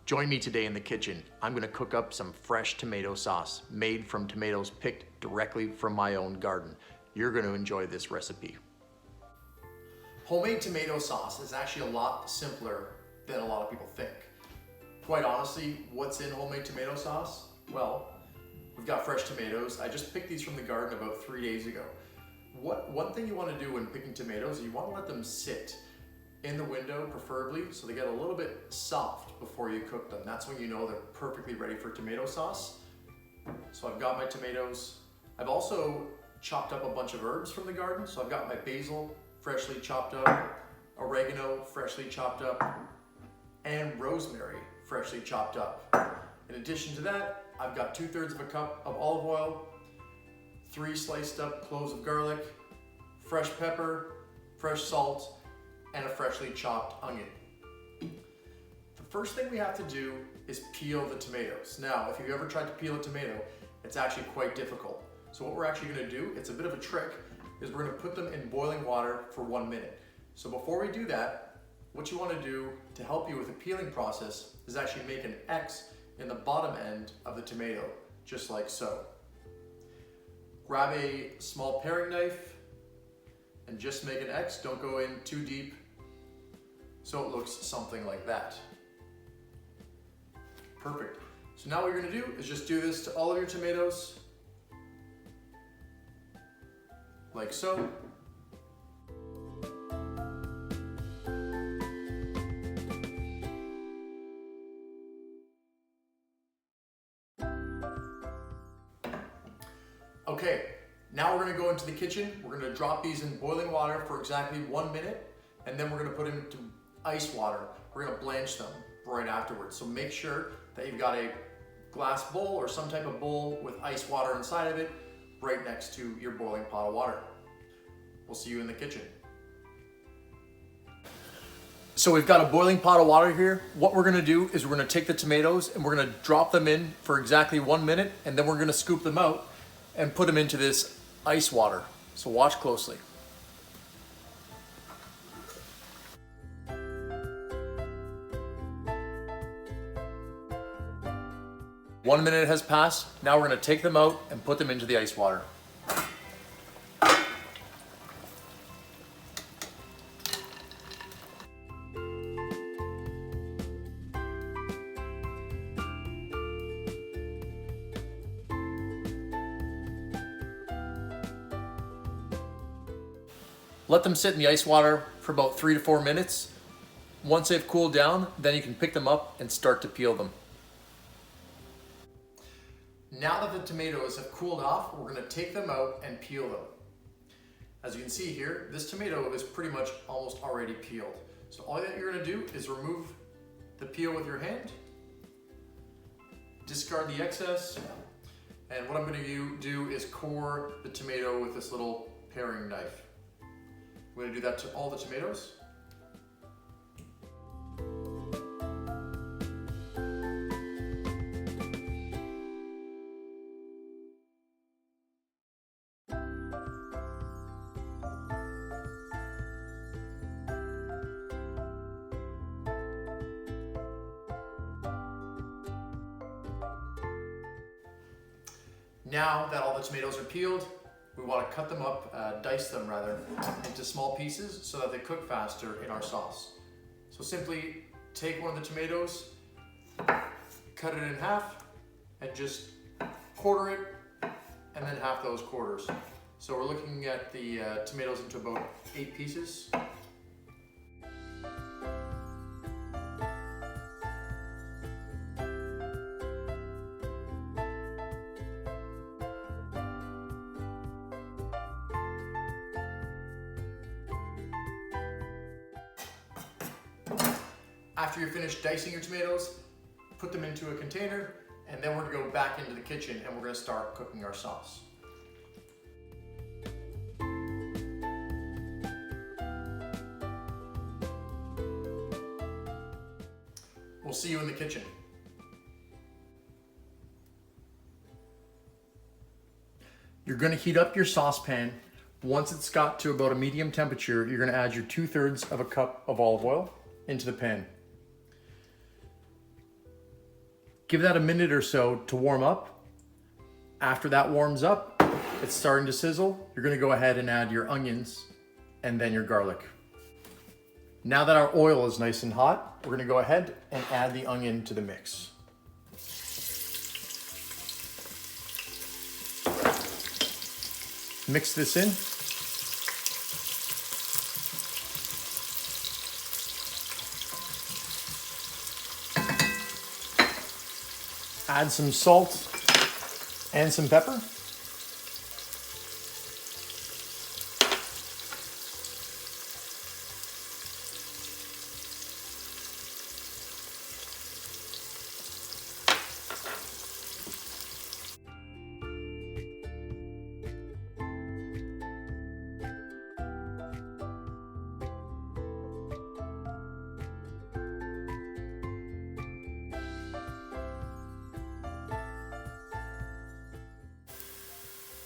Join me today in the kitchen. I'm gonna cook up some fresh tomato sauce made from tomatoes picked directly from my own garden. You're gonna enjoy this recipe. Homemade tomato sauce is actually a lot simpler than a lot of people think. Quite honestly, what's in homemade tomato sauce? Well, we've got fresh tomatoes. I just picked these from the garden about 3 days ago. One thing you wanna do when picking tomatoes is you wanna let them sit in the window, preferably, so they get a little bit soft before you cook them. That's when you know they're perfectly ready for tomato sauce. So I've got my tomatoes. I've also chopped up a bunch of herbs from the garden. So I've got my basil, freshly chopped up, oregano, freshly chopped up, and rosemary, freshly chopped up. In addition to that, I've got 2/3 of a cup of olive oil, 3 sliced up cloves of garlic, fresh pepper, fresh salt, and a freshly chopped onion. The first thing we have to do is peel the tomatoes. Now, if you've ever tried to peel a tomato, it's actually quite difficult. So what we're actually gonna do, it's a bit of a trick, is we're gonna put them in boiling water for 1 minute. So before we do that, what you wanna do to help you with the peeling process is actually make an X in the bottom end of the tomato, just like so. Grab a small paring knife and just make an X. Don't go in too deep, so it looks something like that. Perfect. So now what you're gonna do is just do this to all of your tomatoes, like so. Okay, now we're gonna go into the kitchen. We're gonna drop these in boiling water for exactly 1 minute, and then we're gonna put them into ice water. We're gonna blanch them right afterwards. So make sure that you've got a glass bowl or some type of bowl with ice water inside of it right next to your boiling pot of water. We'll see you in the kitchen. So we've got a boiling pot of water here. What we're gonna do is we're gonna take the tomatoes and we're gonna drop them in for exactly 1 minute, and then we're gonna scoop them out and put them into this ice water. So watch closely. One minute has passed. Now we're gonna take them out and put them into the ice water. Let them sit in the ice water for about 3 to 4 minutes. Once they've cooled down, then you can pick them up and start to peel them. Now that the tomatoes have cooled off, we're gonna take them out and peel them. As you can see here, this tomato is pretty much almost already peeled. So all that you're gonna do is remove the peel with your hand, discard the excess, and what I'm gonna do is core the tomato with this little paring knife. We're gonna do that to all the tomatoes. Now that all the tomatoes are peeled, we want to cut them up, dice them rather, into small pieces so that they cook faster in our sauce. So simply take one of the tomatoes, cut it in half, and just quarter it, and then half those quarters. So we're looking at the tomatoes into about 8 pieces. After you're finished dicing your tomatoes, put them into a container, and then we're gonna go back into the kitchen and we're gonna start cooking our sauce. We'll see you in the kitchen. You're gonna heat up your saucepan. Once it's got to about a medium temperature, you're gonna add your 2/3 of a cup of olive oil into the pan. Give that a minute or so to warm up. After that warms up, it's starting to sizzle. You're gonna go ahead and add your onions and then your garlic. Now that our oil is nice and hot, we're gonna go ahead and add the onion to the mix. Mix this in. Add some salt and some pepper.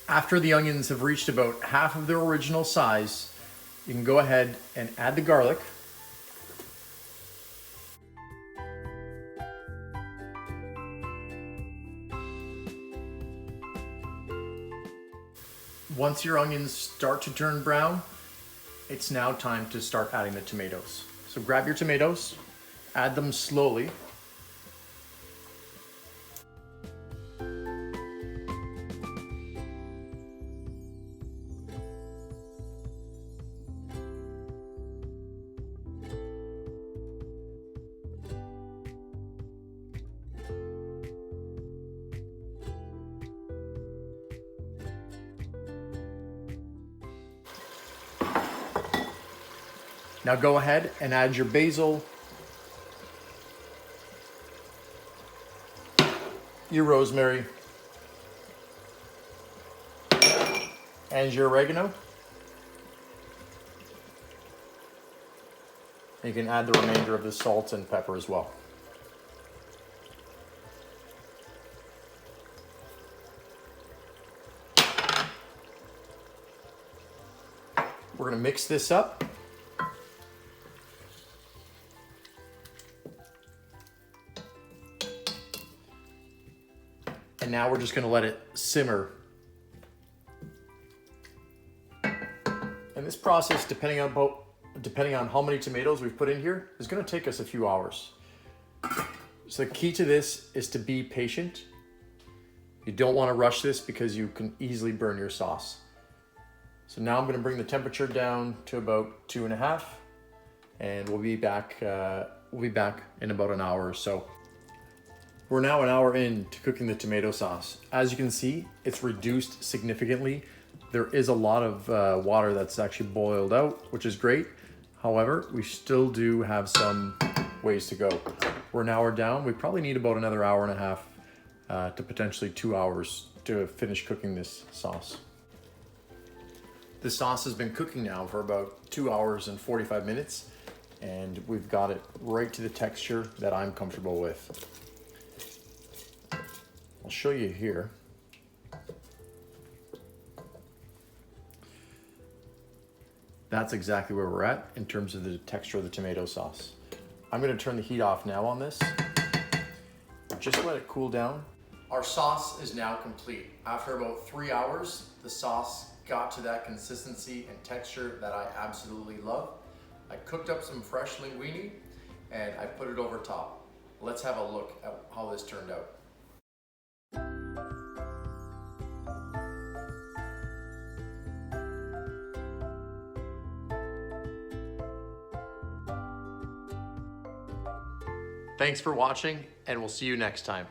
After the onions have reached about half of their original size, you can go ahead and add the garlic. Once your onions start to turn brown, it's now time to start adding the tomatoes. So grab your tomatoes, add them slowly. Now go ahead and add your basil, your rosemary, and your oregano. You can add the remainder of the salt and pepper as well. We're going to mix this up. And now we're just gonna let it simmer. And this process, depending on how many tomatoes we've put in here, is gonna take us a few hours. So the key to this is to be patient. You don't wanna rush this because you can easily burn your sauce. So now I'm gonna bring the temperature down to about 2.5, and we'll be back in about an hour or so. We're now an hour into cooking the tomato sauce. As you can see, it's reduced significantly. There is a lot of water that's actually boiled out, which is great. However, we still do have some ways to go. We're an hour down. We probably need about another hour and a half to potentially 2 hours to finish cooking this sauce. The sauce has been cooking now for about 2 hours and 45 minutes, and we've got it right to the texture that I'm comfortable with. I'll show you here. That's exactly where we're at in terms of the texture of the tomato sauce. I'm gonna turn the heat off now on this. Just let it cool down. Our sauce is now complete. After about 3 hours, the sauce got to that consistency and texture that I absolutely love. I cooked up some fresh linguine and I put it over top. Let's have a look at how this turned out. Thanks for watching, and we'll see you next time.